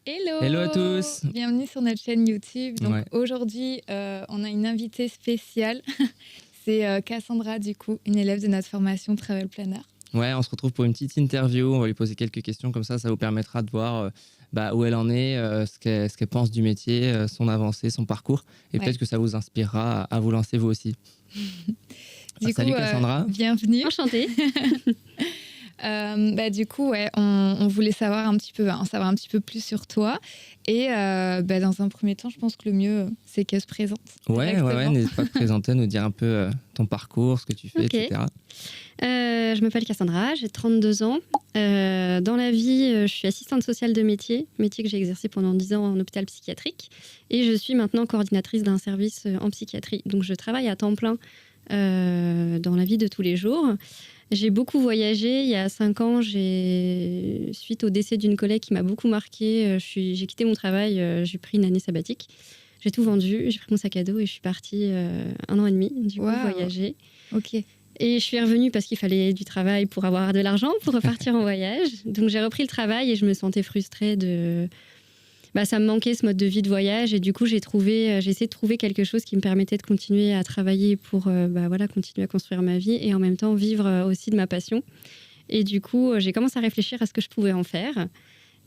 Hello! Hello à tous! Bienvenue sur notre chaîne YouTube. Donc Ouais. aujourd'hui, on a une invitée spéciale. C'est Cassandra, du coup, une élève de notre formation Travel Planner. Ouais, on se retrouve pour une petite interview. On va lui poser quelques questions comme ça vous permettra de voir où elle en est, ce qu'elle pense du métier, son avancée, son parcours. Et peut-être que ça vous inspirera à vous lancer vous aussi. Du coup, salut Cassandra! Bienvenue! Enchantée! Du coup, ouais, on voulait savoir un petit peu plus sur toi. Et dans un premier temps, je pense que le mieux, c'est qu'elle se présente. Ouais, n'hésite pas à te présenter, nous dire un peu ton parcours, ce que tu fais, etc. Je m'appelle Cassandra, j'ai 32 ans. Dans la vie, je suis assistante sociale de métier que j'ai exercé pendant 10 ans en hôpital psychiatrique. Et je suis maintenant coordinatrice d'un service en psychiatrie. Donc je travaille à temps plein dans la vie de tous les jours. J'ai beaucoup voyagé. Il y a 5 ans, suite au décès d'une collègue qui m'a beaucoup marquée, j'ai quitté mon travail, j'ai pris une année sabbatique. J'ai tout vendu, j'ai pris mon sac à dos et je suis partie 1 an et demi du coup, voyager. Ok. Et je suis revenue parce qu'il fallait du travail pour avoir de l'argent pour repartir en voyage. Donc j'ai repris le travail et je me sentais frustrée ça me manquait ce mode de vie de voyage et du coup j'ai essayé de trouver quelque chose qui me permettait de continuer à travailler pour continuer à construire ma vie et en même temps vivre aussi de ma passion. Et du coup j'ai commencé à réfléchir à ce que je pouvais en faire.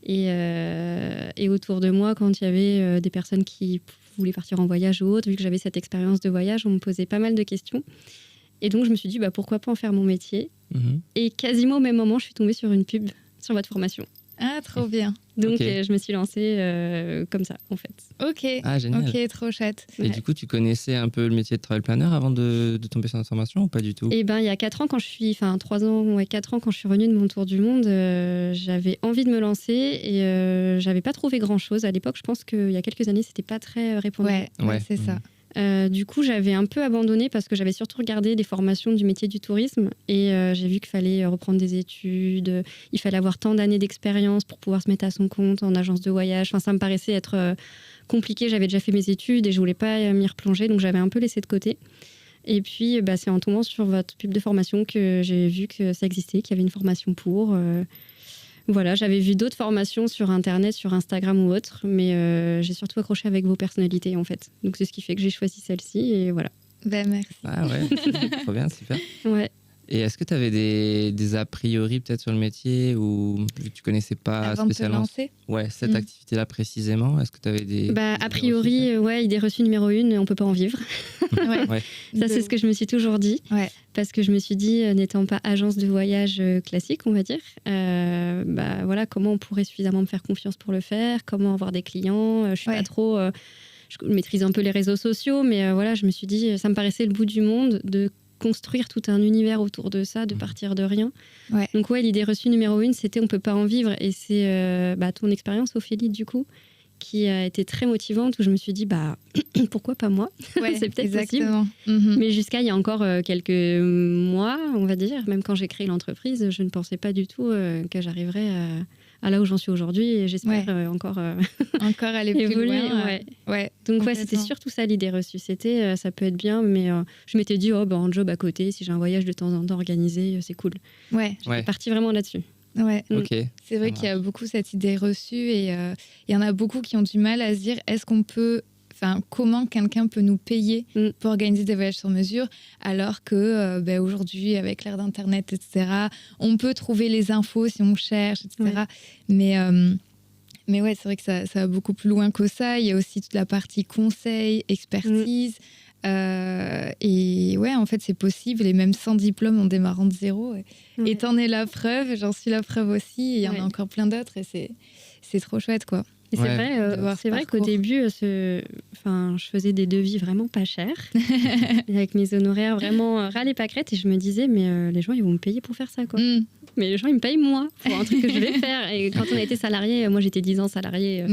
Et autour de moi, quand il y avait des personnes qui voulaient partir en voyage ou autre, vu que j'avais cette expérience de voyage, on me posait pas mal de questions. Et donc je me suis dit pourquoi pas en faire mon métier. Et quasiment au même moment, je suis tombée sur une pub sur votre formation. Ah, trop bien. Donc je me suis lancée comme ça, en fait. Ok. Ah, génial. Ok, trop chouette. Et du coup, tu connaissais un peu le métier de travel planner avant de tomber sur notre formation ou pas du tout? Eh ben, il y a 4 ans, 4 ans, quand je suis revenue de mon tour du monde, j'avais envie de me lancer et j'avais pas trouvé grand-chose. À l'époque, je pense qu'il y a quelques années, c'était pas très répandu. Ouais, c'est ça. Du coup, j'avais un peu abandonné parce que j'avais surtout regardé des formations du métier du tourisme et j'ai vu qu'il fallait reprendre des études, il fallait avoir tant d'années d'expérience pour pouvoir se mettre à son compte en agence de voyage. Enfin, ça me paraissait être compliqué. J'avais déjà fait mes études et je voulais pas m'y replonger, donc j'avais un peu laissé de côté. Et puis, c'est en tombant sur votre pub de formation que j'ai vu que ça existait, qu'il y avait une formation pour... Voilà, j'avais vu d'autres formations sur Internet, sur Instagram ou autre, mais j'ai surtout accroché avec vos personnalités, en fait. Donc, c'est ce qui fait que j'ai choisi celle-ci, et voilà. Merci. Ah ouais, trop bien, super. Ouais. Et est-ce que tu avais des a priori peut-être sur le métier ou vu que tu connaissais pas avant spécialement de te lancer cette activité-là précisément? Est-ce que tu avais des a priori, idée reçue numéro 1, on peut pas en vivre. Ouais. Ça, c'est ce que je me suis toujours dit. Ouais. Parce que je me suis dit, n'étant pas agence de voyage classique, on va dire, comment on pourrait suffisamment me faire confiance pour le faire, comment avoir des clients. Je suis pas trop... je maîtrise un peu les réseaux sociaux, mais je me suis dit, ça me paraissait le bout du monde de construire tout un univers autour de ça, de partir de rien. Ouais. Donc l'idée reçue numéro 1, c'était on peut pas en vivre. Et c'est ton expérience, Ophélie, du coup, qui a été très motivante, où je me suis dit, pourquoi pas moi? C'est peut-être exactement. possible. Mais jusqu'à il y a encore quelques mois, on va dire, même quand j'ai créé l'entreprise, je ne pensais pas du tout que j'arriverais à là où j'en suis aujourd'hui, et j'espère encore aller plus évoluer. loin. Donc c'était surtout ça l'idée reçue. C'était ça peut être bien, mais je m'étais dit un job à côté, si j'ai un voyage de temps en temps organisé, c'est cool. J'étais partie vraiment là-dessus. Ouais. Okay. C'est vrai qu'il y a beaucoup cette idée reçue et il y en a beaucoup qui ont du mal à se dire comment quelqu'un peut nous payer pour organiser des voyages sur mesure, alors que aujourd'hui, avec l'ère d'Internet, etc., on peut trouver les infos si on cherche, etc. Mais ouais, c'est vrai que ça va beaucoup plus loin que ça. Il y a aussi toute la partie conseil, expertise. Et ouais, en fait, c'est possible. Et même sans diplôme, en démarrant de zéro. Et t'en es la preuve, j'en suis la preuve aussi. Et il y en a encore plein d'autres. Et c'est trop chouette, quoi. Et c'est vrai qu'au début, je faisais des devis vraiment pas chers, avec mes honoraires vraiment ras les pâquerettes, et je me disais, mais les gens, ils vont me payer pour faire ça, quoi. Mais les gens, ils me payent moi pour un truc que je vais faire. Et quand on a été salarié, moi j'étais 10 ans salarié,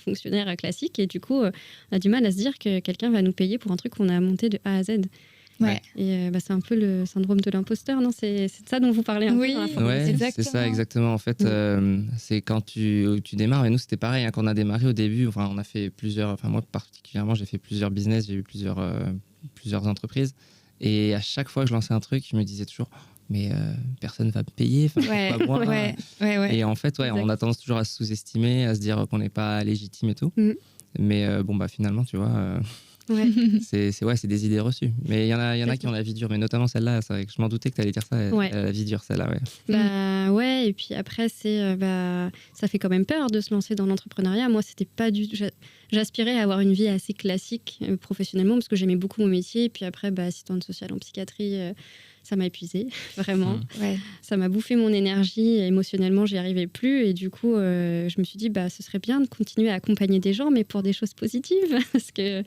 fonctionnaire classique, et du coup, on a du mal à se dire que quelqu'un va nous payer pour un truc qu'on a monté de A à Z. Ouais. Et c'est un peu le syndrome de l'imposteur, non? C'est de ça dont vous parlez un peu dans la formation. C'est ça, exactement. En fait, c'est quand tu démarres, et nous c'était pareil, quand on a démarré au début, on a fait moi particulièrement, j'ai fait plusieurs business, j'ai eu plusieurs entreprises, et à chaque fois que je lançais un truc, je me disais toujours, mais personne va me payer, Ouais, pourquoi moi ouais. Et en fait, on a tendance toujours à se sous-estimer, à se dire qu'on n'est pas légitime et tout. Mais finalement, tu vois, c'est des idées reçues. Mais il y en a qui ont la vie dure, mais notamment celle-là, c'est vrai que je m'en doutais que tu allais dire ça, la vie dure, celle-là, ouais. Et puis après, ça fait quand même peur de se lancer dans l'entrepreneuriat. Moi, c'était pas du tout... J'aspirais à avoir une vie assez classique professionnellement, parce que j'aimais beaucoup mon métier. Et puis après, assistante sociale en psychiatrie... ça m'a épuisée, vraiment. Ouais. Ça m'a bouffé mon énergie. Émotionnellement, j'y arrivais plus. Et du coup, je me suis dit, ce serait bien de continuer à accompagner des gens, mais pour des choses positives. Parce que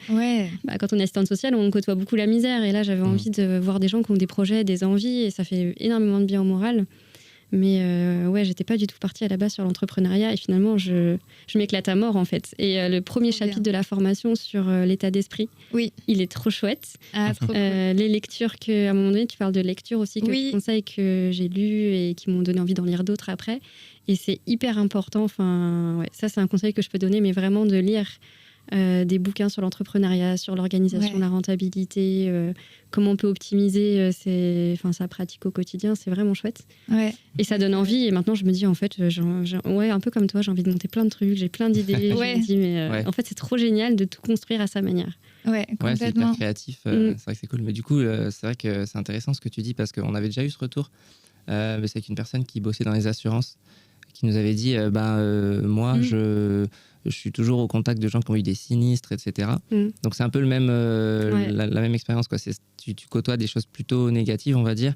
quand on est assistante sociale, on côtoie beaucoup la misère. Et là, j'avais envie de voir des gens qui ont des projets, des envies. Et ça fait énormément de bien au moral. Mais j'étais pas du tout partie à la base sur l'entrepreneuriat. Et finalement, je m'éclate à mort, en fait. Et le premier chapitre de la formation sur l'état d'esprit, il est trop chouette. Trop cool. Les lectures à un moment donné, tu parles de lectures aussi que tu conseilles, que j'ai lues et qui m'ont donné envie d'en lire d'autres après. Et c'est hyper important. Ça, c'est un conseil que je peux donner, mais vraiment de lire des bouquins sur l'entrepreneuriat, sur l'organisation, la rentabilité, comment on peut optimiser sa pratique au quotidien. C'est vraiment chouette. Et ça donne envie. Et maintenant, je me dis, en fait, un peu comme toi, j'ai envie de monter plein de trucs, j'ai plein d'idées. Je me dis, mais en fait, c'est trop génial de tout construire à sa manière. Complètement. C'est hyper créatif. C'est vrai que c'est cool. Mais du coup, c'est vrai que c'est intéressant ce que tu dis, parce qu'on avait déjà eu ce retour. Mais c'est avec une personne qui bossait dans les assurances, qui nous avait dit, moi, je suis toujours au contact de gens qui ont eu des sinistres, etc. Donc c'est un peu le même, la même expérience, quoi. Tu côtoies des choses plutôt négatives, on va dire.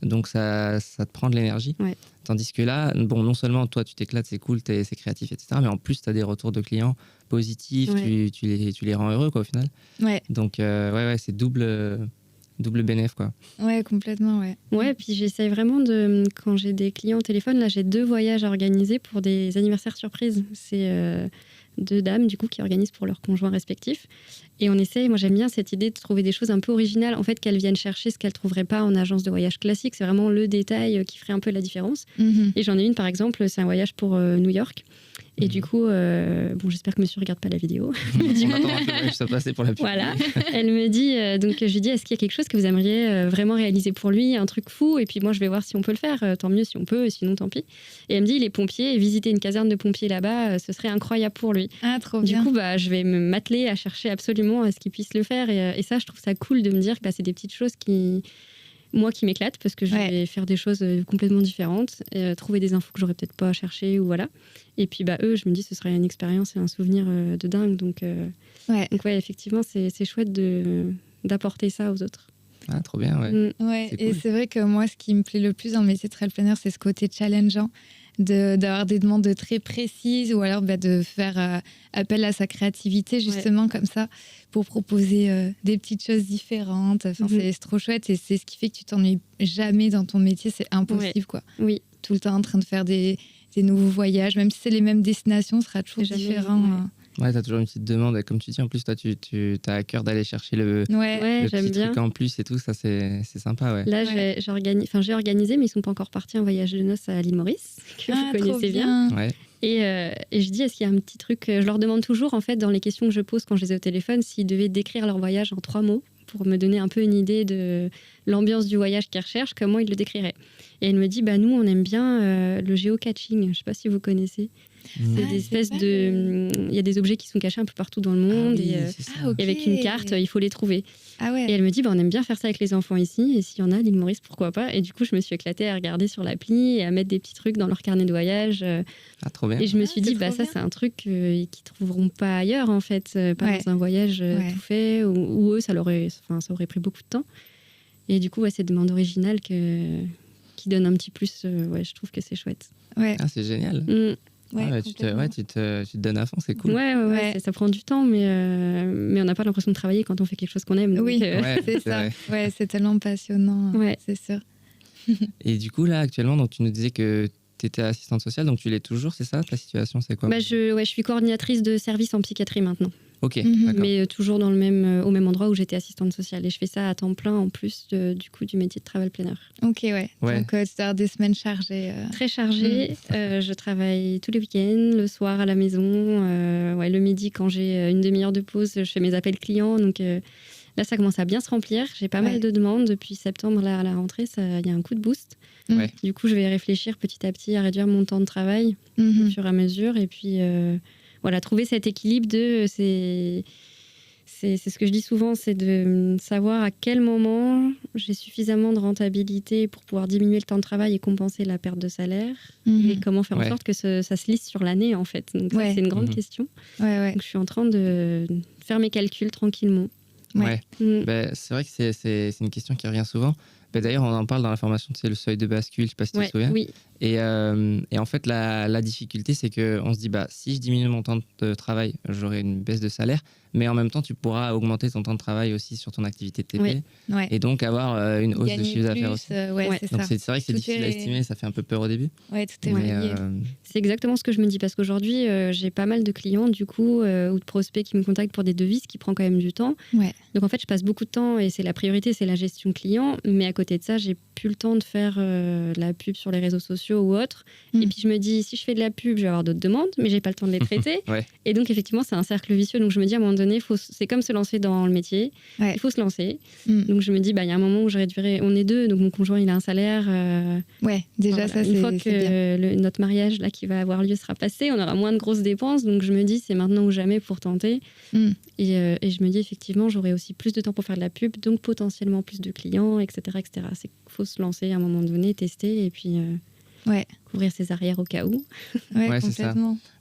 Donc ça te prend de l'énergie. Tandis que là, non seulement toi tu t'éclates, c'est cool, c'est créatif, etc. Mais en plus tu as des retours de clients positifs, tu les rends heureux, quoi, au final. Donc c'est double bénéf, quoi. Complètement, puis j'essaye vraiment quand j'ai des clients au téléphone, là j'ai 2 voyages à organiser pour des anniversaires surprises. C'est 2 dames du coup qui organisent pour leurs conjoints respectifs. Et on essaye, moi j'aime bien cette idée de trouver des choses un peu originales, en fait, qu'elles viennent chercher ce qu'elles ne trouveraient pas en agence de voyage classique. C'est vraiment le détail qui ferait un peu la différence. Et j'en ai une par exemple, c'est un voyage pour New York. Et du coup, j'espère que monsieur ne regarde pas la vidéo. Ça passait pour la pub. Voilà. Elle me dit, donc je lui dis, est-ce qu'il y a quelque chose que vous aimeriez vraiment réaliser pour lui, un truc fou? Et puis moi, je vais voir si on peut le faire. Tant mieux si on peut, sinon tant pis. Et elle me dit, il est pompier, et visiter une caserne de pompiers là-bas, ce serait incroyable pour lui. Trop bien. Du coup, je vais m'atteler à chercher absolument à ce qu'il puisse le faire. Et ça, je trouve ça cool de me dire que c'est des petites choses qui m'éclatent, parce que je vais faire des choses complètement différentes, trouver des infos que j'aurais peut-être pas cherchées, ou voilà. Et puis eux, je me dis, ce serait une expérience et un souvenir de dingue. Donc effectivement, c'est chouette d'apporter ça aux autres. Ah, trop bien, Et c'est vrai que moi, ce qui me plaît le plus dans le métier de trail planner, c'est ce côté challengeant, d'avoir des demandes très précises, ou alors de faire appel à sa créativité, justement, comme ça, pour proposer des petites choses différentes. C'est trop chouette, et c'est ce qui fait que tu t'ennuies jamais dans ton métier. C'est impossible, quoi. Tout le temps en train de faire des nouveaux voyages, même si c'est les mêmes destinations, ce sera toujours différent. T'as toujours une petite demande, et comme tu dis, en plus toi tu as à cœur d'aller chercher le petit truc en plus et tout, ça c'est sympa. Là j'ai organisé, mais ils sont pas encore partis en voyage de noces à l'île Maurice, que vous connaissez bien. Et je dis, est-ce qu'il y a un petit truc, je leur demande toujours, en fait, dans les questions que je pose quand je les ai au téléphone, s'ils devaient décrire leur voyage en 3 mots, pour me donner un peu une idée de l'ambiance du voyage qu'ils recherchent, comment ils le décriraient. Et elle me dit, nous on aime bien le géocaching, je sais pas si vous connaissez. C'est des espèces il y a des objets qui sont cachés un peu partout dans le monde, et avec une carte, il faut les trouver. Et elle me dit, on aime bien faire ça avec les enfants ici, et s'il y en a, l'île Maurice, pourquoi pas. Et du coup, je me suis éclatée à regarder sur l'appli et à mettre des petits trucs dans leur carnet de voyage. Trop bien. Et je me suis dit, ça c'est un truc qu'ils trouveront pas ailleurs, en fait, pas dans un voyage tout fait, où eux, ça aurait pris beaucoup de temps. Et du coup, c'est des demandes originales qui donnent un petit plus. Je trouve que c'est chouette. C'est génial. Tu te donnes à fond, c'est cool. Ça prend du temps, mais on n'a pas l'impression de travailler quand on fait quelque chose qu'on aime. C'est ça. C'est tellement passionnant, c'est sûr. Et du coup, là, actuellement, donc, tu nous disais que tu étais assistante sociale, donc tu l'es toujours, c'est ça? Ta situation, c'est quoi? Je suis coordinatrice de service en psychiatrie maintenant. Ok, d'accord. Mais toujours au même endroit où j'étais assistante sociale. Et je fais ça à temps plein en plus du métier de travel planner. Ok, Donc, tu as des semaines chargées. Très chargées. Je travaille tous les week-ends, le soir à la maison. Le midi, quand j'ai une demi-heure de pause, je fais mes appels clients. Donc, Là, ça commence à bien se remplir. J'ai pas mal de demandes. Depuis septembre, là, à la rentrée, il y a un coup de boost. Du coup, je vais réfléchir petit à petit à réduire mon temps de travail au fur et à mesure. Et puis, voilà, trouver cet équilibre c'est ce que je dis souvent, c'est de savoir à quel moment j'ai suffisamment de rentabilité pour pouvoir diminuer le temps de travail et compenser la perte de salaire. Et comment faire en sorte que ça se lisse sur l'année, en fait. Donc, ça, c'est une grande question. Donc, je suis en train de faire mes calculs tranquillement. C'est vrai que c'est une question qui revient souvent. D'ailleurs, on en parle dans la formation, c'est le seuil de bascule, je ne sais pas si tu te souviens. Oui. Et en fait, la difficulté, c'est qu'on se dit, si je diminue mon temps de travail, j'aurai une baisse de salaire, mais en même temps, tu pourras augmenter ton temps de travail aussi sur ton activité de TP, et donc avoir une hausse de chiffre d'affaires aussi. Donc c'est vrai que c'est difficile à estimer, ça fait un peu peur au début. Oui, tout est relié. C'est exactement ce que je me dis, parce qu'aujourd'hui, j'ai pas mal de clients, du coup, ou de prospects qui me contactent pour des devis, ce qui prend quand même du temps. Donc en fait, je passe beaucoup de temps, et c'est la priorité, c'est la gestion client, mais à côté de ça, j'ai plus le temps de faire la pub sur les réseaux sociaux ou autres. Et puis je me dis, si je fais de la pub, je vais avoir d'autres demandes, mais j'ai pas le temps de les traiter. Et donc effectivement, c'est un cercle vicieux. Donc je me dis, à un moment donné, c'est comme se lancer dans le métier. Il faut se lancer. Donc je me dis, il y a un moment où je réduirai. On est deux, donc mon conjoint, il a un salaire. Déjà, ça, c'est une fois que notre mariage là, qui va avoir lieu sera passé, on aura moins de grosses dépenses. Donc je me dis, c'est maintenant ou jamais pour tenter. Et je me dis, effectivement, j'aurai aussi plus de temps pour faire de la pub, donc potentiellement plus de clients, etc. etc. C'est qu'il faut se lancer à un moment donné, tester, et puis couvrir ses arrières au cas où. C'est ça.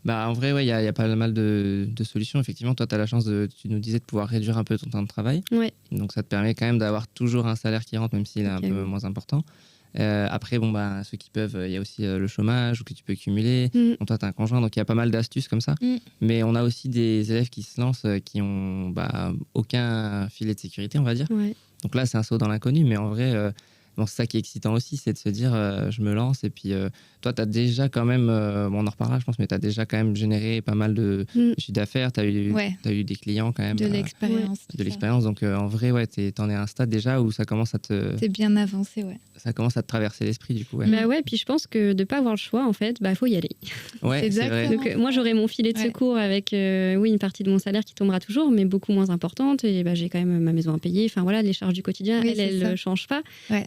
En vrai, il y a pas mal de solutions. Effectivement, toi, tu as la chance, tu nous disais, de pouvoir réduire un peu ton temps de travail. Donc, ça te permet quand même d'avoir toujours un salaire qui rentre, même s'il est un peu moins important. Après, ceux qui peuvent, il y a aussi le chômage ou que tu peux cumuler. Bon, toi, tu as un conjoint, donc il y a pas mal d'astuces comme ça. Mais on a aussi des élèves qui se lancent, qui ont aucun filet de sécurité, on va dire. Donc là, c'est un saut dans l'inconnu, mais en vrai... c'est ça qui est excitant aussi, c'est de se dire je me lance. Et puis toi, tu as déjà quand même, on en reparlera je pense, mais tu as déjà quand même généré pas mal de chiffre d'affaires, tu as eu des clients quand même. De l'expérience. De l'expérience, donc en vrai, tu en es à un stade déjà où ça commence à te... T'es bien avancé, Ça commence à te traverser l'esprit du coup. Puis je pense que de ne pas avoir le choix, en fait, faut y aller. C'est vrai. Donc, moi, j'aurai mon filet de secours avec une partie de mon salaire qui tombera toujours, mais beaucoup moins importante. Et j'ai quand même ma maison à payer. Enfin voilà, les charges du quotidien, elles ne changent pas.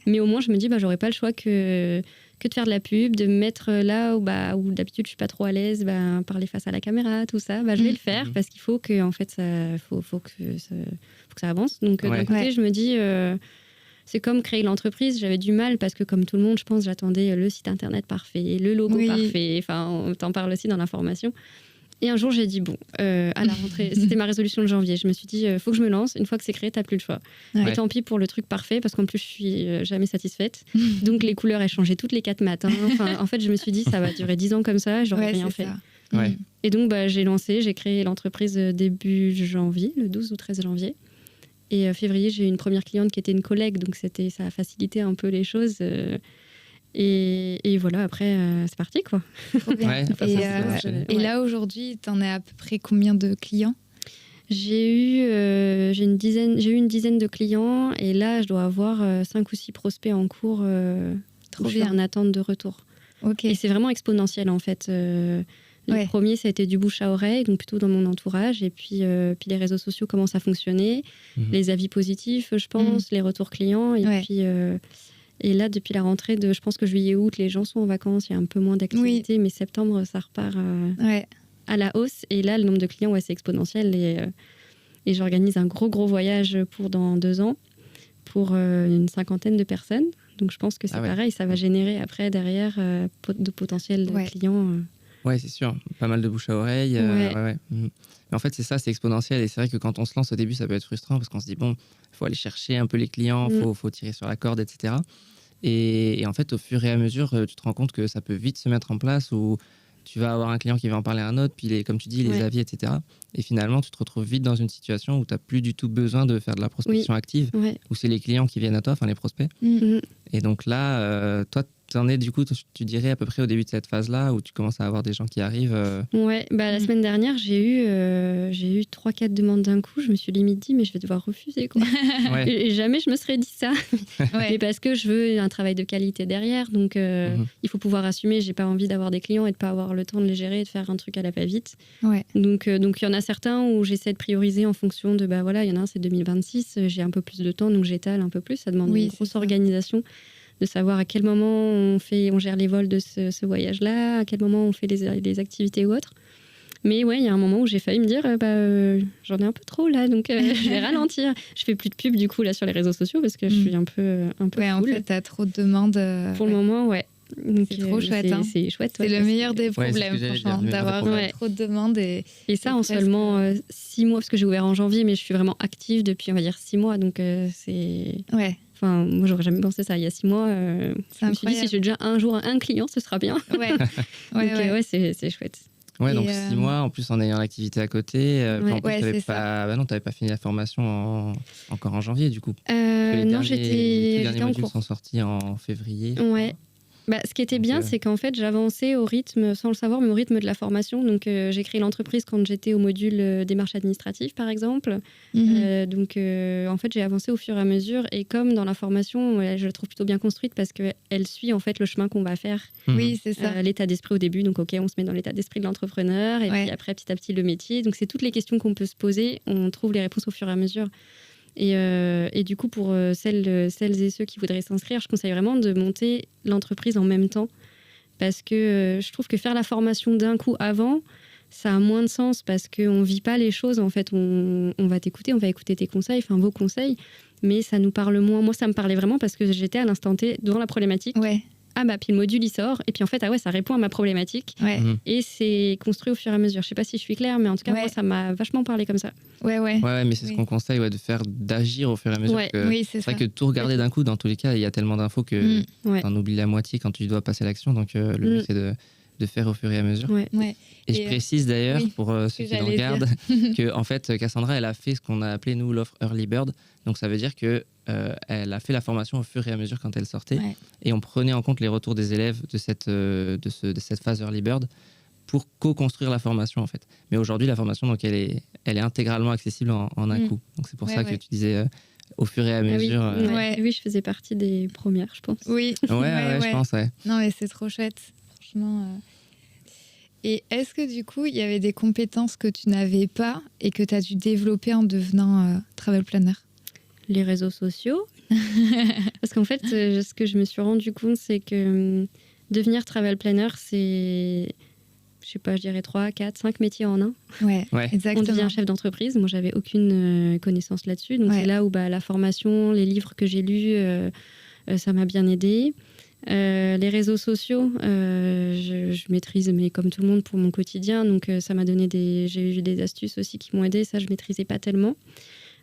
Mais au moins, je me dis, j'aurais pas le choix que de faire de la pub, de me mettre là où d'habitude je suis pas trop à l'aise, parler face à la caméra, tout ça. Je vais le faire parce qu'il faut que, en fait, faut que ça avance. Donc d'un côté, je me dis... c'est comme créer l'entreprise, j'avais du mal parce que comme tout le monde, je pense, j'attendais le site internet parfait, le logo parfait, enfin on t'en parle aussi dans l'information. Et un jour j'ai dit à la rentrée, c'était ma résolution de janvier, je me suis dit faut que je me lance, une fois que c'est créé, t'as plus le choix. Et tant pis pour le truc parfait parce qu'en plus je suis jamais satisfaite. Donc les couleurs elles changeaient toutes les 4 matins. Enfin, en fait je me suis dit ça va durer 10 ans comme ça, j'aurais rien fait. Et donc j'ai créé l'entreprise début janvier, le 12 ou 13 janvier. Et février, j'ai eu une première cliente qui était une collègue, donc ça a facilité un peu les choses. Et voilà, après, c'est parti, quoi. Et là, aujourd'hui, tu en as à peu près combien de clients ? J'ai eu une dizaine de clients, et là, je dois avoir 5 ou 6 prospects en cours où je suis en attente de retour. Et c'est vraiment exponentiel, en fait. Le premier, ça a été du bouche à oreille, donc plutôt dans mon entourage. Et puis les réseaux sociaux commencent à fonctionner. Les avis positifs, je pense, les retours clients. Et là, depuis la rentrée je pense que juillet-août, les gens sont en vacances, il y a un peu moins d'activité. Mais septembre, ça repart à la hausse. Et là, le nombre de clients, c'est exponentiel. Et j'organise un gros voyage pour dans 2 ans pour une 50aine de personnes. Donc je pense que c'est pareil, ça va générer après, derrière, de potentiels clients. Ouais, c'est sûr. Pas mal de bouche à oreille. Mais en fait, c'est ça, c'est exponentiel. Et c'est vrai que quand on se lance au début, ça peut être frustrant parce qu'on se dit, il faut aller chercher un peu les clients, faut tirer sur la corde, etc. Et en fait, au fur et à mesure, tu te rends compte que ça peut vite se mettre en place où tu vas avoir un client qui va en parler à un autre, puis comme tu dis, les avis, etc. Et finalement, tu te retrouves vite dans une situation où tu n'as plus du tout besoin de faire de la prospection active, où c'est les clients qui viennent à toi, enfin les prospects. Et donc là, toi, tu en es du coup, tu dirais à peu près au début de cette phase-là où tu commences à avoir des gens qui arrivent Ouais, la semaine dernière, j'ai eu 3-4 demandes d'un coup. Je me suis limite dit, mais je vais devoir refuser, quoi. Ouais. Et jamais je me serais dit ça. Mais parce que je veux un travail de qualité derrière. Donc, il faut pouvoir assumer. J'ai pas envie d'avoir des clients et de pas avoir le temps de les gérer et de faire un truc à la va-vite. Ouais. Donc, il y en a certains où j'essaie de prioriser en fonction de, voilà, il y en a un, c'est 2026. J'ai un peu plus de temps, donc j'étale un peu plus. Ça demande une grosse organisation. De savoir à quel moment on gère les vols de ce voyage-là, à quel moment on fait les activités ou autres. Mais ouais, il y a un moment où j'ai failli me dire, j'en ai un peu trop là, donc je vais ralentir. Je fais plus de pub du coup là sur les réseaux sociaux parce que je suis un peu ouais, full. En fait, t'as trop de demandes. Pour le moment, ouais. Donc, c'est trop chouette. C'est chouette. C'est le meilleur des problèmes, franchement, d'avoir trop de demandes. Et ça en seulement 6 mois, parce que j'ai ouvert en janvier, mais je suis vraiment active depuis, on va dire, 6 mois. Donc c'est... Ouais. Enfin, moi, j'aurais jamais pensé ça il y a 6 mois. Je me suis dit, si j'ai déjà un jour un client, ce sera bien. Ouais. Donc, c'est chouette. Ouais, donc 6 mois, en plus en ayant l'activité à côté. En plus, t'avais pas fini la formation encore en janvier, du coup. Non, les derniers en modules cours. sont sortis en février. Ouais. Ce qui était bien, c'est qu'en fait, j'avançais au rythme, sans le savoir, mais au rythme de la formation. Donc, j'ai créé l'entreprise quand j'étais au module démarche administrative, par exemple. Donc, en fait, j'ai avancé au fur et à mesure. Et comme dans la formation, je la trouve plutôt bien construite parce qu'elle suit en fait le chemin qu'on va faire. Oui, c'est ça. L'état d'esprit au début. Donc, OK, on se met dans l'état d'esprit de l'entrepreneur. Et puis après, petit à petit, le métier. Donc, c'est toutes les questions qu'on peut se poser. On trouve les réponses au fur et à mesure. Et du coup, pour celles et ceux qui voudraient s'inscrire, je conseille vraiment de monter l'entreprise en même temps. Parce que je trouve que faire la formation d'un coup avant, ça a moins de sens parce qu'on ne vit pas les choses. En fait, on va t'écouter, on va écouter tes conseils, vos conseils, mais ça nous parle moins. Moi, ça me parlait vraiment parce que j'étais à l'instant T devant la problématique. Ouais. Puis le module, il sort. Et puis en fait, ça répond à ma problématique. Ouais. Et c'est construit au fur et à mesure. Je ne sais pas si je suis claire, mais en tout cas, moi, ça m'a vachement parlé comme ça. Ouais, mais c'est ce qu'on conseille, d'agir au fur et à mesure. C'est vrai que tout regarder d'un coup, dans tous les cas, il y a tellement d'infos que t'en oublies la moitié quand tu dois passer l'action. Donc, le but, c'est de faire au fur et à mesure. Et je précise d'ailleurs, pour ceux qui nous regardent, que en fait, Cassandra, elle a fait ce qu'on a appelé, nous, l'offre Early Bird. Donc, ça veut dire que elle a fait la formation au fur et à mesure quand elle sortait. Et on prenait en compte les retours des élèves de cette phase Early Bird pour co-construire la formation, en fait. Mais aujourd'hui, la formation, donc, elle est intégralement accessible en un coup. Donc, c'est pour ça que tu disais au fur et à mesure. Oui, je faisais partie des premières, je pense. Oui, je pense, Non, mais c'est trop chouette, franchement. Et est-ce que du coup, il y avait des compétences que tu n'avais pas et que tu as dû développer en devenant travel planner? Les réseaux sociaux. Parce qu'en fait, ce que je me suis rendu compte, c'est que devenir travel planner, c'est, je sais pas, je dirais 3, 4, 5 métiers en un. Ouais, exactement. On devient chef d'entreprise. Moi, j'avais aucune connaissance là-dessus. Donc, c'est là où la formation, les livres que j'ai lus, ça m'a bien aidée. Les réseaux sociaux, je maîtrise, mais comme tout le monde, pour mon quotidien. Donc, ça m'a donné j'ai eu des astuces aussi qui m'ont aidée. Ça, je maîtrisais pas tellement.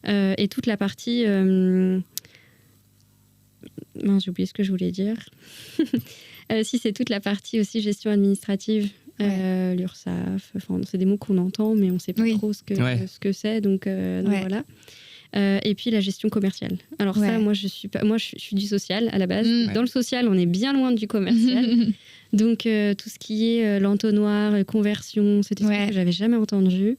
Et toute la partie... j'ai oublié ce que je voulais dire. Si, c'est toute la partie aussi gestion administrative, l'URSSAF. C'est des mots qu'on entend, mais on ne sait pas trop ce que c'est. Donc voilà. Et puis la gestion commerciale. Alors ça, moi je suis du social à la base. Dans le social, on est bien loin du commercial. Donc tout ce qui est l'entonnoir, conversion, c'était ce que j'avais jamais entendu.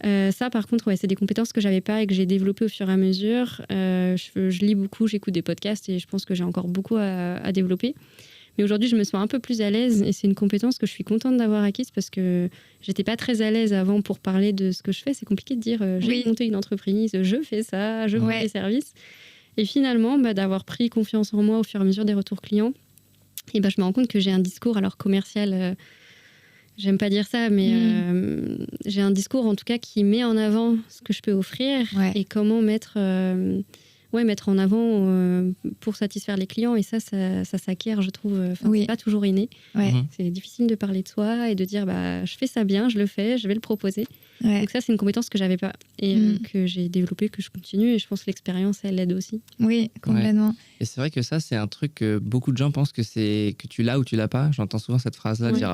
Ça, par contre, c'est des compétences que j'avais pas et que j'ai développées au fur et à mesure. Je lis beaucoup, j'écoute des podcasts et je pense que j'ai encore beaucoup à développer. Mais aujourd'hui, je me sens un peu plus à l'aise et c'est une compétence que je suis contente d'avoir acquise parce que j'étais pas très à l'aise avant pour parler de ce que je fais. C'est compliqué de dire j'ai monté une entreprise, je fais ça, je vends des services. Et finalement, d'avoir pris confiance en moi au fur et à mesure des retours clients, et je me rends compte que j'ai un discours alors commercial. J'aime pas dire ça, mais j'ai un discours en tout cas qui met en avant ce que je peux offrir et comment mettre en avant pour satisfaire les clients. Et ça s'acquiert, je trouve. C'est pas toujours inné. C'est difficile de parler de soi et de dire je fais ça bien, je le fais, je vais le proposer. Donc ça, c'est une compétence que j'avais pas et que j'ai développée, que je continue. Et je pense que l'expérience, elle aide aussi. Oui, complètement. Et c'est vrai que ça, c'est un truc que beaucoup de gens pensent que tu l'as ou tu l'as pas. J'entends souvent cette phrase-là dire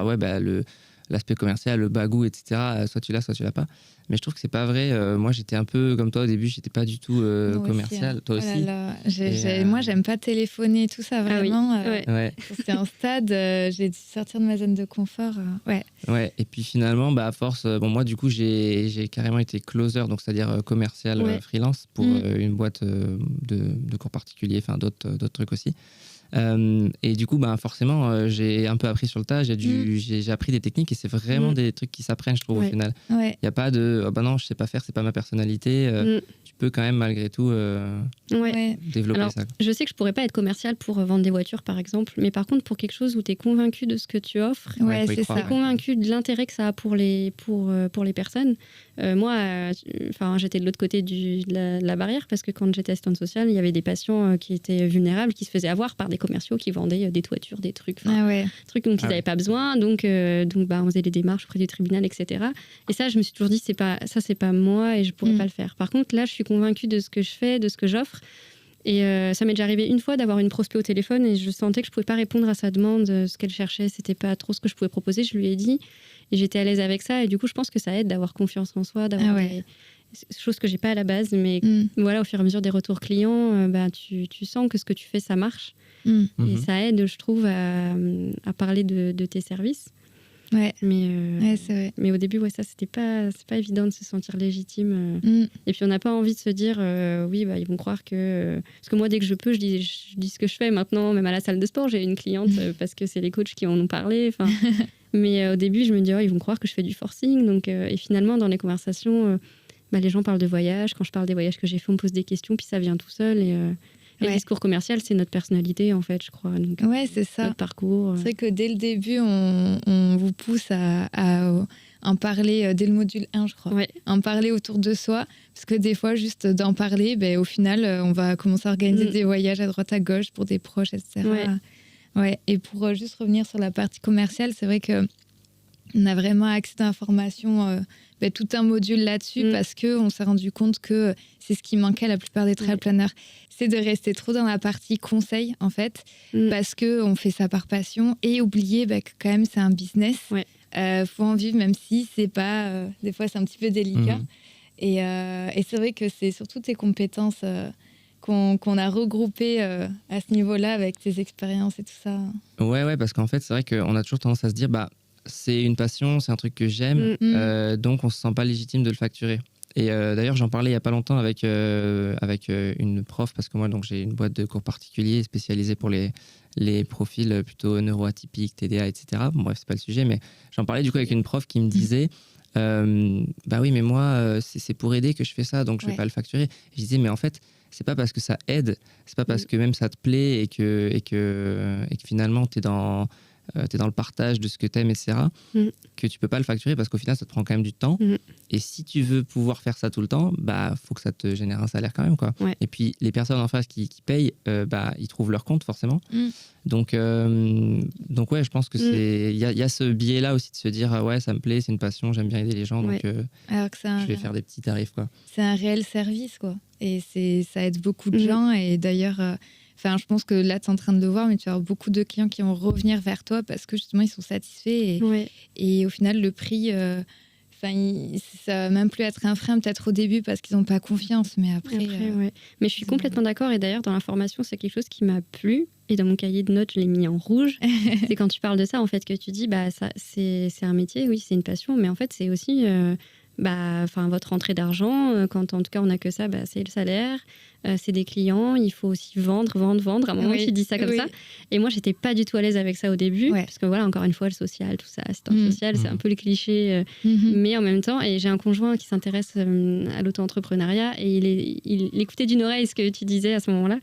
l'aspect commercial, le bagou, etc. Soit tu l'as, soit tu l'as pas. Mais je trouve que c'est pas vrai. Moi, j'étais un peu comme toi au début, j'étais pas du tout commercial. Aussi, toi oh aussi. là là. Moi, j'aime pas téléphoner, tout ça, vraiment. Ouais. C'était un stade, j'ai dû sortir de ma zone de confort. Ouais. Et puis finalement, à force, moi, du coup, j'ai carrément été closer, donc c'est-à-dire commercial freelance pour une boîte de cours particuliers, enfin d'autres trucs aussi. Et du coup, forcément, j'ai un peu appris sur le tas, j'ai appris des techniques et c'est vraiment des trucs qui s'apprennent, je trouve, au final. Il n'y a pas de non, je sais pas faire, c'est pas ma personnalité. Tu peux quand même, malgré tout, développer ça. Je sais que je pourrais pas être commercial pour vendre des voitures, par exemple, mais par contre, pour quelque chose où tu es convaincu de ce que tu offres, c'est ça. Convaincu de l'intérêt que ça a pour les personnes. Moi, j'étais de l'autre côté de la barrière parce que quand j'étais assistante sociale, il y avait des patients qui étaient vulnérables, qui se faisaient avoir par des commerciaux qui vendaient des toitures, des trucs, trucs dont ils n'avaient pas besoin. Donc on faisait des démarches auprès du tribunal, etc. Et ça, je me suis toujours dit, c'est pas moi et je pourrais pas le faire. Par contre, là, je suis convaincue de ce que je fais, de ce que j'offre. Et ça m'est déjà arrivé une fois d'avoir une prospect au téléphone et je sentais que je pouvais pas répondre à sa demande, ce qu'elle cherchait, c'était pas trop ce que je pouvais proposer. Je lui ai dit et j'étais à l'aise avec ça. Et du coup, je pense que ça aide d'avoir confiance en soi, d'avoir des choses que j'ai pas à la base. Mais voilà, au fur et à mesure des retours clients, tu sens que ce que tu fais, ça marche. Et ça aide, je trouve, à parler de tes services. Ouais. C'est vrai. Mais au début, c'est pas évident de se sentir légitime. Et puis on n'a pas envie de se dire ils vont croire que. Parce que moi, dès que je peux, je dis ce que je fais maintenant, même à la salle de sport, j'ai une cliente parce que c'est les coachs qui en ont parlé. Mais au début, je me dis ils vont croire que je fais du forcing. Donc, et finalement, dans les conversations, les gens parlent de voyages. Quand je parle des voyages que j'ai fait, on me pose des questions, puis ça vient tout seul. Et le discours commercial, c'est notre personnalité, en fait, je crois. Donc, c'est ça. Notre parcours. C'est vrai que dès le début, on vous pousse à en parler, dès le module 1, je crois. En parler autour de soi. Parce que des fois, juste d'en parler, au final, on va commencer à organiser des voyages à droite à gauche pour des proches, etc. Et pour juste revenir sur la partie commerciale, c'est vrai qu'on a vraiment accès à l'information, tout un module là-dessus parce qu'on s'est rendu compte que c'est ce qui manquait à la plupart des travel planners. C'est de rester trop dans la partie conseil, en fait, parce qu'on fait ça par passion et oublier que quand même, c'est un business. Faut en vivre, même si c'est pas... des fois, c'est un petit peu délicat. Et c'est vrai que c'est surtout tes compétences qu'on a regroupées à ce niveau-là avec tes expériences et tout ça. Ouais, parce qu'en fait, c'est vrai qu'on a toujours tendance à se dire... c'est une passion, c'est un truc que j'aime, donc on se sent pas légitime de le facturer. Et d'ailleurs, j'en parlais il y a pas longtemps avec une prof, parce que moi, donc, j'ai une boîte de cours particuliers spécialisée pour les profils plutôt neuroatypiques, TDA, etc. Bon, bref, c'est pas le sujet, mais j'en parlais du coup avec une prof qui me disait oui, mais moi, c'est pour aider que je fais ça, donc je vais pas le facturer. Je disais, mais en fait, c'est pas parce que ça aide, c'est pas parce que même ça te plaît et que finalement t'es dans le partage de ce que t'aimes, etc., que tu peux pas le facturer parce qu'au final, ça te prend quand même du temps. Et si tu veux pouvoir faire ça tout le temps, faut que ça te génère un salaire quand même, quoi. Et puis, les personnes en face qui payent, ils trouvent leur compte, forcément. Donc, je pense que il y a ce biais-là aussi de se dire, ça me plaît, c'est une passion, j'aime bien aider les gens, donc alors que je vais faire des petits tarifs, quoi. C'est un réel service, quoi. Et ça aide beaucoup de gens. Et d'ailleurs... je pense que là, tu es en train de le voir, mais tu vas avoir beaucoup de clients qui vont revenir vers toi parce que justement, ils sont satisfaits. Et au final, le prix, ça va même plus être un frein peut-être au début parce qu'ils n'ont pas confiance. Mais après Mais je suis complètement d'accord. Et d'ailleurs, dans la formation, c'est quelque chose qui m'a plu. Et dans mon cahier de notes, je l'ai mis en rouge. C'est quand tu parles de ça, en fait, que tu dis, ça, c'est un métier, oui, c'est une passion. Mais en fait, c'est aussi... votre rentrée d'argent, quand en tout cas on n'a que ça, c'est le salaire, c'est des clients, il faut aussi vendre. À un moment, tu dis ça comme ça. Et moi, j'étais pas du tout à l'aise avec ça au début, parce que voilà, encore une fois, le social, tout ça, assistante sociale, c'est un peu le cliché, mais en même temps, et j'ai un conjoint qui s'intéresse à l'auto-entrepreneuriat et il écoutait d'une oreille ce que tu disais à ce moment-là.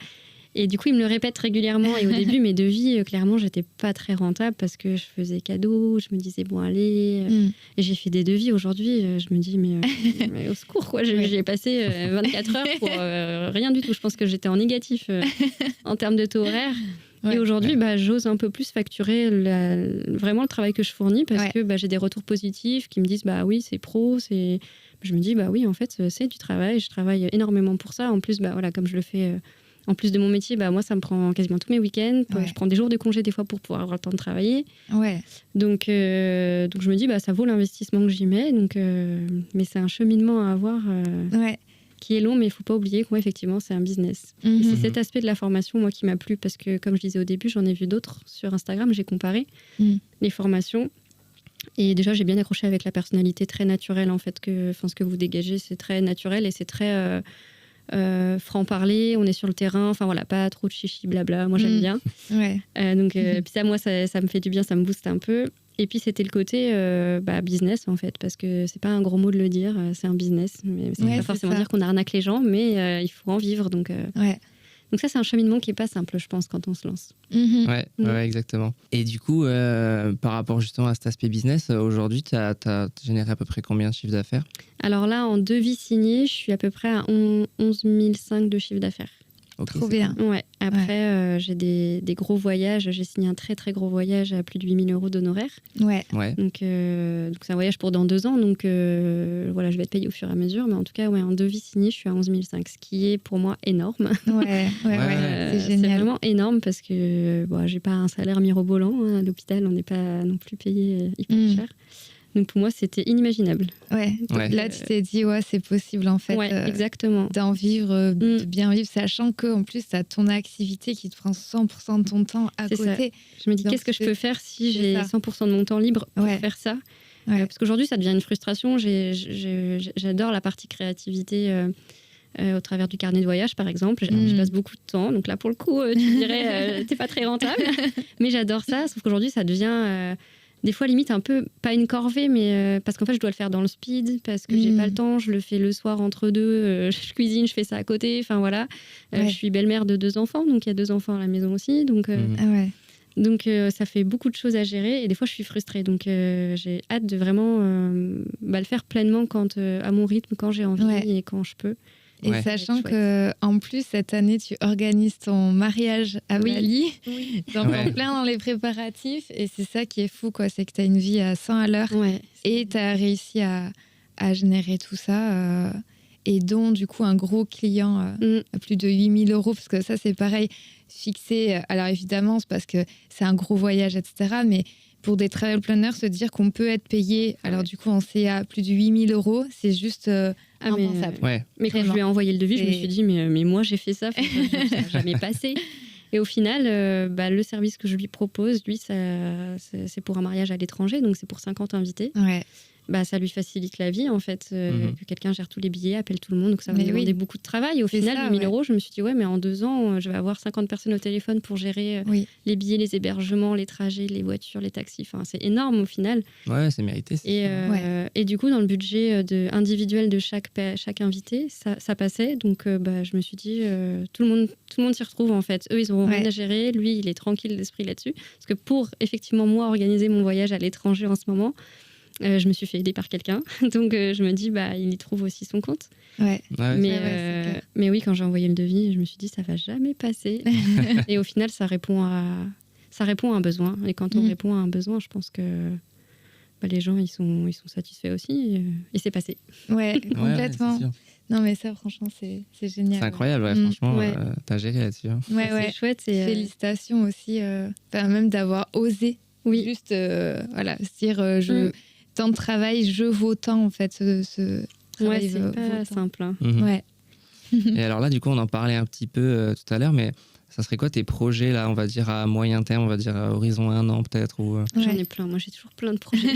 Et du coup, il me le répète régulièrement. Et au début, mes devis, clairement, j'étais pas très rentable parce que je faisais cadeau. Je me disais, bon, allez. Et j'ai fait des devis aujourd'hui. Je me dis, mais au secours, quoi. J'ai passé 24 heures pour rien du tout. Je pense que j'étais en négatif en termes de taux horaire. Et aujourd'hui, j'ose un peu plus facturer vraiment le travail que je fournis parce que j'ai des retours positifs qui me disent, oui, c'est pro. Je me dis, oui, en fait, c'est du travail. Je travaille énormément pour ça. En plus, comme je le fais... En plus de mon métier, moi, ça me prend quasiment tous mes week-ends. Je prends des jours de congé des fois pour pouvoir avoir le temps de travailler. Ouais. Donc je me dis, ça vaut l'investissement que j'y mets. Mais c'est un cheminement à avoir qui est long, mais il ne faut pas oublier que moi, effectivement, c'est un business. Et c'est cet aspect de la formation, moi, qui m'a plu parce que, comme je disais au début, j'en ai vu d'autres sur Instagram. J'ai comparé les formations. Et déjà, j'ai bien accroché avec la personnalité très naturelle, en fait, ce que vous dégagez, c'est très naturel et c'est très franc-parler, on est sur le terrain, enfin voilà, pas trop de chichi, blabla, moi j'aime bien. Ouais. Puis ça, moi, ça me fait du bien, ça me booste un peu. Et puis c'était le côté business, en fait, parce que c'est pas un gros mot de le dire, c'est un business. Mais ça ne veut pas forcément dire qu'on arnaque les gens, mais il faut en vivre, donc... Donc ça, c'est un cheminement qui n'est pas simple, je pense, quand on se lance. Ouais, exactement. Et du coup, par rapport justement à cet aspect business, aujourd'hui, tu as généré à peu près combien de chiffre d'affaires ? Alors là, en devis signé, je suis à peu près à 11 500 de chiffre d'affaires. Okay, trop bien. Ouais. Après, j'ai des gros voyages. J'ai signé un très, très gros voyage à plus de 8 000 € d'honoraires. Ouais. Donc c'est un voyage pour dans 2 ans. Donc, voilà, je vais être payée au fur et à mesure. Mais en tout cas, en devis signé, je suis à 11 500, ce qui est pour moi énorme. Ouais. C'est génial. C'est vraiment énorme parce que j'ai pas un salaire mirobolant. À l'hôpital, on n'est pas non plus payé hyper cher. Donc pour moi, c'était inimaginable. Ouais. Là, tu t'es dit, c'est possible en fait. Exactement. D'en vivre, de bien vivre, sachant qu'en plus, tu as ton activité qui te prend 100% de ton temps à côté. Ça. Je me dis, qu'est-ce que je peux faire si j'ai 100% de mon temps libre pour faire ça ? Parce qu'aujourd'hui, ça devient une frustration. J'adore la partie créativité au travers du carnet de voyage, par exemple. Je passe beaucoup de temps. Donc là, pour le coup, tu me dirais, t'es pas très rentable. Mais j'adore ça. Sauf qu'aujourd'hui, ça devient... des fois, limite, un peu, pas une corvée, mais parce qu'en fait, je dois le faire dans le speed, parce que j'ai pas le temps, je le fais le soir entre deux, je cuisine, je fais ça à côté, enfin voilà. Je suis belle-mère de 2 enfants, donc il y a 2 enfants à la maison aussi, donc ça fait beaucoup de choses à gérer, et des fois, je suis frustrée, donc j'ai hâte de vraiment le faire pleinement à mon rythme, quand j'ai envie et quand je peux. Et sachant que en plus cette année tu organises ton mariage à Bali, donc en plein dans les préparatifs, et c'est ça qui est fou quoi, c'est que tu as une vie à 100 à l'heure et tu as réussi à générer tout ça et dont du coup un gros client à plus de 8 000 €, parce que ça c'est pareil, fixé, alors évidemment c'est parce que c'est un gros voyage etc, mais pour des travel planners, se dire qu'on peut être payé, alors du coup en CA plus de 8 000 €, c'est juste impensable. Mais quand je lui ai envoyé le devis, je me suis dit, mais moi j'ai fait ça, ça n'a jamais passé. Et au final, le service que je lui propose, lui, c'est pour un mariage à l'étranger, donc c'est pour 50 invités. Ça lui facilite la vie, en fait, que quelqu'un gère tous les billets, appelle tout le monde, donc ça va me demander beaucoup de travail. Et au final, 8 000 €, je me suis dit, mais en 2 ans, je vais avoir 50 personnes au téléphone pour gérer les billets, les hébergements, les trajets, les voitures, les taxis. Enfin, c'est énorme au final. Ouais, c'est mérité. Et du coup, dans le budget individuel de chaque invité, ça passait. Donc, je me suis dit, tout le monde s'y retrouve, en fait. Eux, ils n'auront rien à gérer. Lui, il est tranquille d'esprit là-dessus. Parce que pour, effectivement, moi, organiser mon voyage à l'étranger en ce moment, je me suis fait aider par quelqu'un, donc je me dis il y trouve aussi son compte. Mais oui, quand j'ai envoyé le devis, je me suis dit ça va jamais passer. Et au final, ça répond à un besoin. Et quand on répond à un besoin, je pense que les gens ils sont satisfaits aussi. Et c'est passé. Ouais, complètement. Non mais ça, franchement, c'est génial. C'est incroyable, franchement, t'as géré là-dessus. C'est chouette. Félicitations aussi, même d'avoir osé. Juste, se dire tant de travail, je vaux tant en fait. Ce travail c'est pas simple. Hein. Et alors là, du coup, on en parlait un petit peu tout à l'heure, mais ça serait quoi tes projets là, on va dire à moyen terme, on va dire à horizon 1 an peut-être ou... J'en ai plein, moi j'ai toujours plein de projets.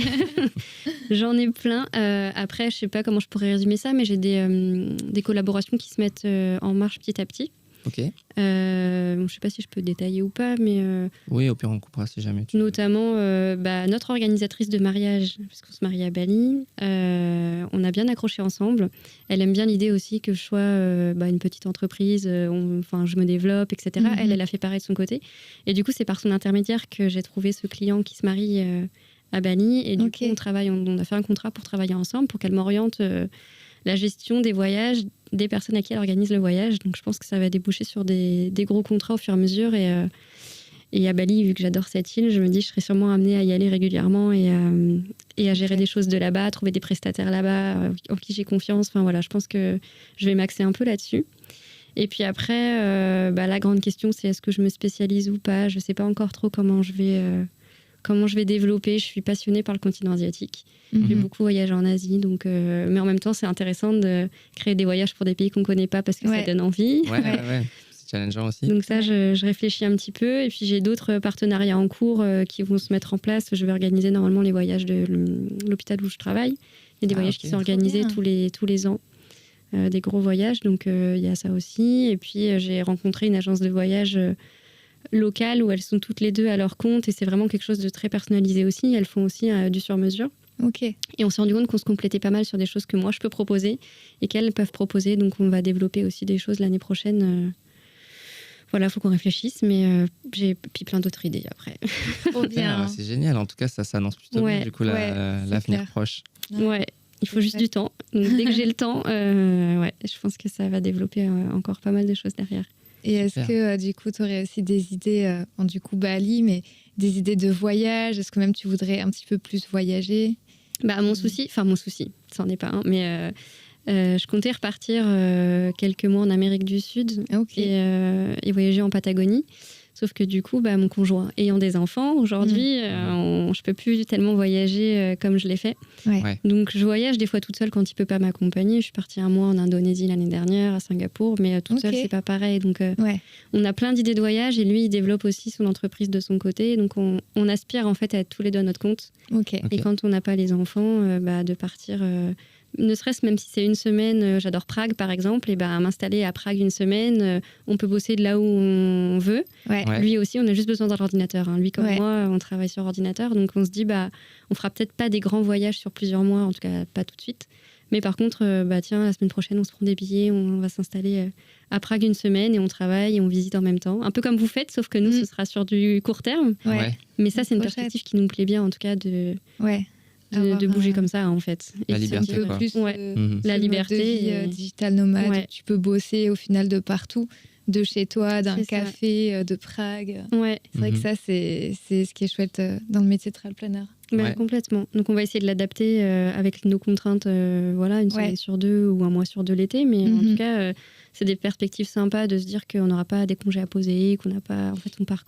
J'en ai plein. Après, je sais pas comment je pourrais résumer ça, mais j'ai des collaborations qui se mettent en marche petit à petit. Ok. Je sais pas si je peux détailler ou pas, mais... oui, au pire, on coupera si jamais. Notamment, notre organisatrice de mariage, parce qu'on se marie à Bali, on a bien accroché ensemble. Elle aime bien l'idée aussi que je sois une petite entreprise, je me développe, etc. Elle a fait pareil de son côté. Et du coup, c'est par son intermédiaire que j'ai trouvé ce client qui se marie à Bali. Et du coup, on a fait un contrat pour travailler ensemble, pour qu'elle m'oriente la gestion des voyages des personnes à qui elle organise le voyage. Donc je pense que ça va déboucher sur des gros contrats au fur et à mesure. Et à Bali, vu que j'adore cette île, je me dis je serai sûrement amenée à y aller régulièrement et à gérer des choses de là-bas, à trouver des prestataires là-bas en qui j'ai confiance. Enfin voilà, je pense que je vais m'axer un peu là-dessus. Et puis après, la grande question, c'est est-ce que je me spécialise ou pas. Je ne sais pas encore trop comment je vais développer. Je suis passionnée par le continent asiatique. J'ai beaucoup voyagé en Asie, donc, mais en même temps, c'est intéressant de créer des voyages pour des pays qu'on ne connaît pas parce que ça donne envie. Ouais. C'est challengeant aussi. Donc ça, je réfléchis un petit peu. Et puis, j'ai d'autres partenariats en cours qui vont se mettre en place. Je vais organiser normalement les voyages de l'hôpital où je travaille. Il y a des voyages qui sont organisés tous les ans. Des gros voyages, donc il y a ça aussi. Et puis, j'ai rencontré une agence de voyage locale où elles sont toutes les deux à leur compte. Et c'est vraiment quelque chose de très personnalisé aussi. Elles font aussi du sur-mesure. Ok. Et on s'est rendu compte qu'on se complétait pas mal sur des choses que moi je peux proposer et qu'elles peuvent proposer. Donc on va développer aussi des choses l'année prochaine. Voilà, il faut qu'on réfléchisse, mais j'ai puis plein d'autres idées après. Trop bien. C'est génial, en tout cas ça s'annonce plutôt bien du coup l'avenir proche. Ouais, il faut juste du temps. Donc dès que j'ai le temps, je pense que ça va développer encore pas mal de choses derrière. Et est-ce que du coup tu aurais aussi des idées, du coup Bali, mais des idées de voyage? Est-ce que même tu voudrais un petit peu plus voyager? Mon souci, ça n'en est pas un, mais je comptais repartir quelques mois en Amérique du Sud et voyager en Patagonie. Sauf que du coup, mon conjoint ayant des enfants, aujourd'hui, je ne peux plus tellement voyager comme je l'ai fait. Ouais. Donc, je voyage des fois toute seule quand il ne peut pas m'accompagner. Je suis partie un mois en Indonésie l'année dernière, à Singapour, mais toute seule, ce n'est pas pareil. Donc, on a plein d'idées de voyage et lui, il développe aussi son entreprise de son côté. Donc, on aspire en fait à être tous les deux à notre compte. Et quand on n'a pas les enfants, de partir... ne serait-ce même si c'est une semaine, j'adore Prague par exemple, et m'installer à Prague une semaine, on peut bosser de là où on veut. Lui aussi, on a juste besoin d'un ordinateur. Lui comme moi, on travaille sur ordinateur, donc on se dit on fera peut-être pas des grands voyages sur plusieurs mois, en tout cas pas tout de suite. Mais par contre, tiens, la semaine prochaine, on se prend des billets, on va s'installer à Prague une semaine et on travaille et on visite en même temps. Un peu comme vous faites, sauf que nous, ce sera sur du court terme. Mais ça, c'est une perspective qui nous plaît bien, en tout cas de bouger comme ça en fait. La liberté, un peu plus la liberté digital nomade. Tu peux bosser au final de partout, de chez toi, d'un café, de Prague. C'est vrai que ça c'est ce qui est chouette dans le métier de travel planner. Complètement. Donc on va essayer de l'adapter avec nos contraintes, une semaine sur 2 ou un mois sur 2 l'été, mais en tout cas c'est des perspectives sympas de se dire qu'on n'aura pas des congés à poser, qu'on n'a pas, en fait on part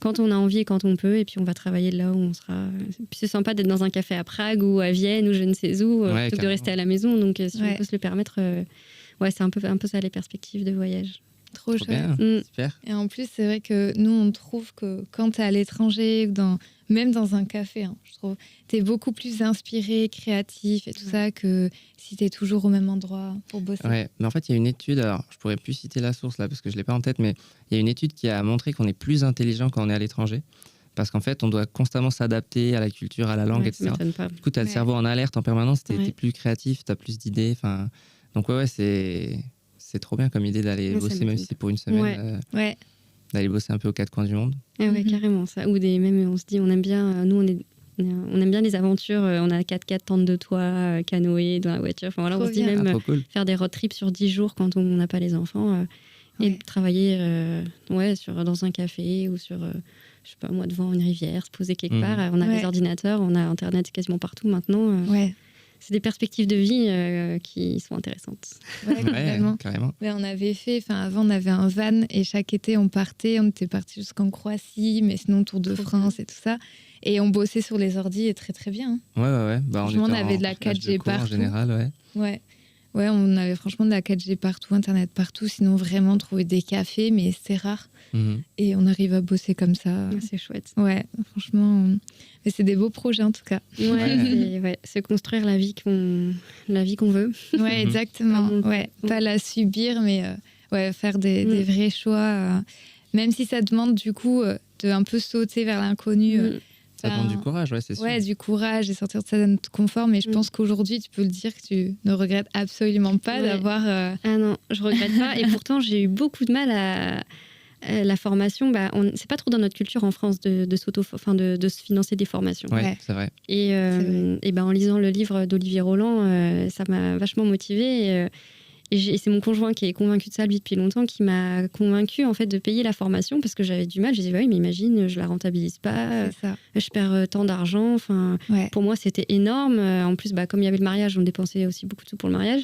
quand on a envie et quand on peut, et puis on va travailler de là où on sera. Puis c'est sympa d'être dans un café à Prague ou à Vienne ou je ne sais où, plutôt que de rester à la maison. Donc si on peut se le permettre, c'est un peu ça les perspectives de voyage. Trop chouette. Super. Et en plus, c'est vrai que nous, on trouve que quand tu es à l'étranger, même dans un café, je trouve, tu es beaucoup plus inspiré, créatif et tout ça que si tu es toujours au même endroit pour bosser. Ouais, mais en fait, il y a une étude, alors je pourrais plus citer la source là parce que je ne l'ai pas en tête, mais il y a une étude qui a montré qu'on est plus intelligent quand on est à l'étranger. Parce qu'en fait, on doit constamment s'adapter à la culture, à la langue, etc. Du coup, tu as le cerveau en alerte en permanence, tu es plus créatif, tu as plus d'idées. Donc, c'est trop bien comme idée d'aller bosser, même si c'est pour une semaine. D'aller bosser un peu aux quatre coins du monde. Carrément. Ça. Ou même, on se dit, on aime bien, nous, on aime bien les aventures. On a 4x4, tente de toit, canoë dans la voiture. Enfin, voilà, on se dit même faire des road trips sur 10 jours quand on n'a pas les enfants. Et travailler dans un café ou sur... je sais pas moi, devant une rivière, se poser quelque part. On a des ordinateurs, on a Internet quasiment partout maintenant. C'est des perspectives de vie qui sont intéressantes. Carrément. Mais on avait fait, avant on avait un van et chaque été on était parti jusqu'en Croatie, mais sinon Tour de France et tout ça. Et on bossait sur les ordis et très très bien. On avait de la 4G partout. En général, Ouais, on avait franchement de la 4G partout, Internet partout. Sinon, vraiment, trouver des cafés, mais c'est rare. Et on arrive à bosser comme ça. C'est chouette. Ouais, franchement. Mais c'est des beaux projets, en tout cas. Se construire la vie qu'on veut. Ouais, exactement. Pas la subir, mais faire des vrais choix. Même si ça demande, du coup, de un peu sauter vers l'inconnu. Ça demande du courage, c'est sûr. Ouais, du courage et sortir de sa zone de confort. Mais je pense qu'aujourd'hui, tu peux le dire que tu ne regrettes absolument pas d'avoir... Ah non, je regrette pas. Et pourtant, j'ai eu beaucoup de mal à la formation. C'est pas trop dans notre culture en France de se financer des formations. C'est vrai. Et en lisant le livre d'Olivier Roland, ça m'a vachement motivée. Et c'est mon conjoint qui est convaincu de ça, lui, depuis longtemps, qui m'a convaincu en fait, de payer la formation parce que j'avais du mal. Je disais, mais imagine, je la rentabilise pas, je perds tant d'argent. Pour moi, c'était énorme. En plus, comme il y avait le mariage, on dépensait aussi beaucoup de sous pour le mariage.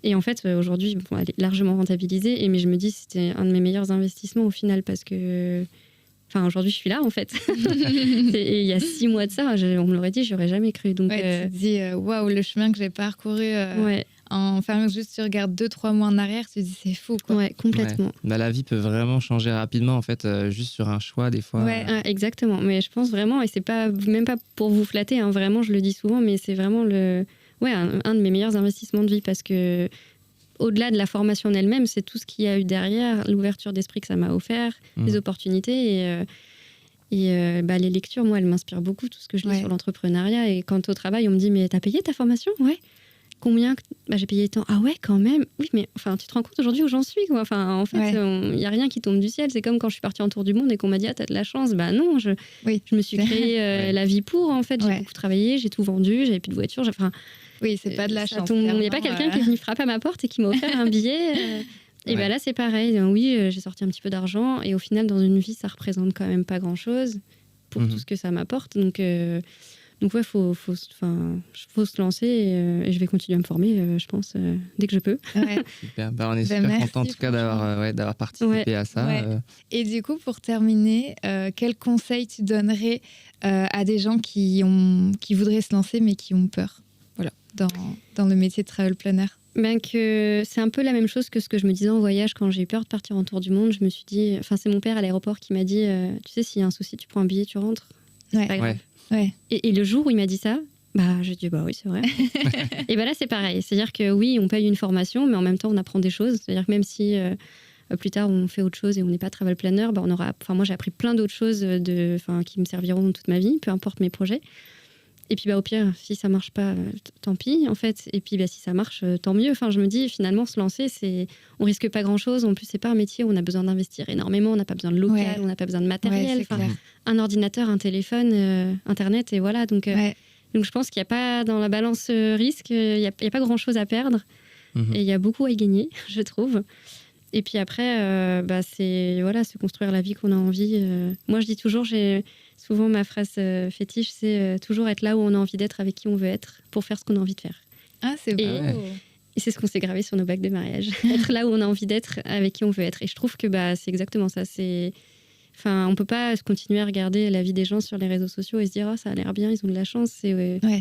Et en fait, aujourd'hui, elle est largement rentabilisée. Mais je me dis, c'était un de mes meilleurs investissements au final parce que... Enfin, aujourd'hui, je suis là, en fait. Et il y a 6 mois de ça, on me l'aurait dit, j'aurais jamais cru. Donc, tu te dis, waouh, le chemin que j'ai parcouru... Enfin, juste tu regardes 2-3 mois en arrière, tu te dis c'est fou, quoi. Ouais, complètement. Ouais. Bah, la vie peut vraiment changer rapidement, en fait, juste sur un choix, des fois. Ouais, exactement. Mais je pense vraiment, et c'est pas, même pas pour vous flatter, hein, vraiment, je le dis souvent, mais c'est vraiment un de mes meilleurs investissements de vie parce que au-delà de la formation en elle-même, c'est tout ce qu'il y a eu derrière, l'ouverture d'esprit que ça m'a offert, les opportunités et les lectures, moi, elles m'inspirent beaucoup, tout ce que je lis sur l'entrepreneuriat. Et quand au travail, on me dit, mais t'as payé ta formation ? Ouais. Combien ? J'ai payé tant. Ah ouais, quand même. Oui, mais enfin, tu te rends compte aujourd'hui où j'en suis, quoi. Enfin, en fait, il n'y a rien qui tombe du ciel. C'est comme quand je suis partie en tour du monde et qu'on m'a dit, ah, t'as de la chance. Bah non, je me suis créé la vie pour, en fait. J'ai beaucoup travaillé, j'ai tout vendu, j'avais plus de voiture. Oui, c'est pas de la chance. Il n'y a pas quelqu'un qui est venu frapper à ma porte et qui m'a offert un billet. Et là, c'est pareil. Oui, j'ai sorti un petit peu d'argent. Et au final, dans une vie, ça représente quand même pas grand-chose pour tout ce que ça m'apporte. Donc ouais, faut se lancer et je vais continuer à me former, je pense, dès que je peux. Ouais. Super. On est super content en tout cas d'avoir participé à ça. Ouais. Et du coup, pour terminer, quel conseil tu donnerais à des gens qui voudraient se lancer mais qui ont peur, dans le métier de travel planner? Que c'est un peu la même chose que ce que je me disais en voyage quand j'ai eu peur de partir en tour du monde. Je me suis dit, c'est mon père à l'aéroport qui m'a dit, tu sais, s'il y a un souci, tu prends un billet, tu rentres. C'est pas grave. Ouais. Et le jour où il m'a dit ça, j'ai dit oui, c'est vrai. Et là, c'est pareil. C'est-à-dire que oui, on paye une formation, mais en même temps, on apprend des choses. C'est-à-dire que même si plus tard, on fait autre chose et on n'est pas travel planner, moi, j'ai appris plein d'autres choses qui me serviront toute ma vie, peu importe mes projets. Et puis, au pire, si ça marche pas, tant pis, en fait. Et puis, si ça marche, tant mieux. Enfin, je me dis, finalement, se lancer, on risque pas grand-chose. En plus, c'est pas un métier où on a besoin d'investir énormément. On n'a pas besoin de local, on n'a pas besoin de matériel. Un ordinateur, un téléphone, Internet, et voilà. Donc, je pense qu'il n'y a pas, dans la balance risque, il n'y a pas grand-chose à perdre. Et il y a beaucoup à y gagner, je trouve. Et puis après, c'est se construire la vie qu'on a envie. Moi, je dis toujours, souvent ma phrase fétiche, c'est toujours être là où on a envie d'être, avec qui on veut être, pour faire ce qu'on a envie de faire. Ah, c'est beau. Et c'est ce qu'on s'est gravé sur nos bagues de mariage. Être là où on a envie d'être, avec qui on veut être. Et je trouve que c'est exactement ça. On peut pas continuer à regarder la vie des gens sur les réseaux sociaux et se dire, oh, ça a l'air bien, ils ont de la chance.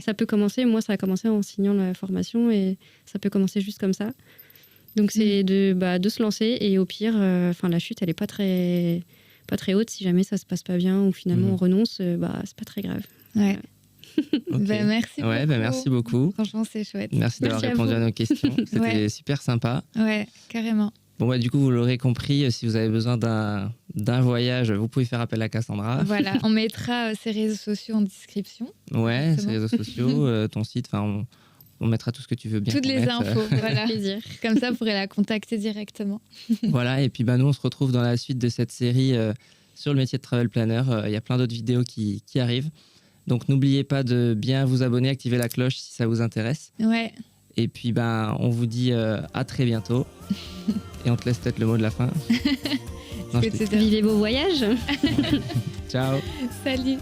Ça peut commencer. Moi, ça a commencé en signant la formation et ça peut commencer juste comme ça. Donc, c'est de se lancer et au pire, la chute, elle est pas très haute. Si jamais ça se passe pas bien ou finalement on renonce, c'est pas très grave. Ouais. Okay. Merci beaucoup. Merci beaucoup. Franchement, c'est chouette. Merci d'avoir répondu à nos questions. C'était super sympa. Ouais, carrément. Bon, du coup, vous l'aurez compris, si vous avez besoin d'un voyage, vous pouvez faire appel à Cassandra. Voilà, on mettra ses réseaux sociaux en description. Ouais, ses réseaux sociaux, ton site, on mettra tout ce que tu veux bien. Toutes les infos, voilà. Plaisir. Comme ça, vous pourrez la contacter directement. Voilà, et puis nous, on se retrouve dans la suite de cette série sur le métier de travel planner. Il y a plein d'autres vidéos qui arrivent. Donc, n'oubliez pas de bien vous abonner, activer la cloche si ça vous intéresse. Ouais. Et puis, on vous dit à très bientôt. Et on te laisse peut-être le mot de la fin. Vivez beaux voyages. Ciao. Salut.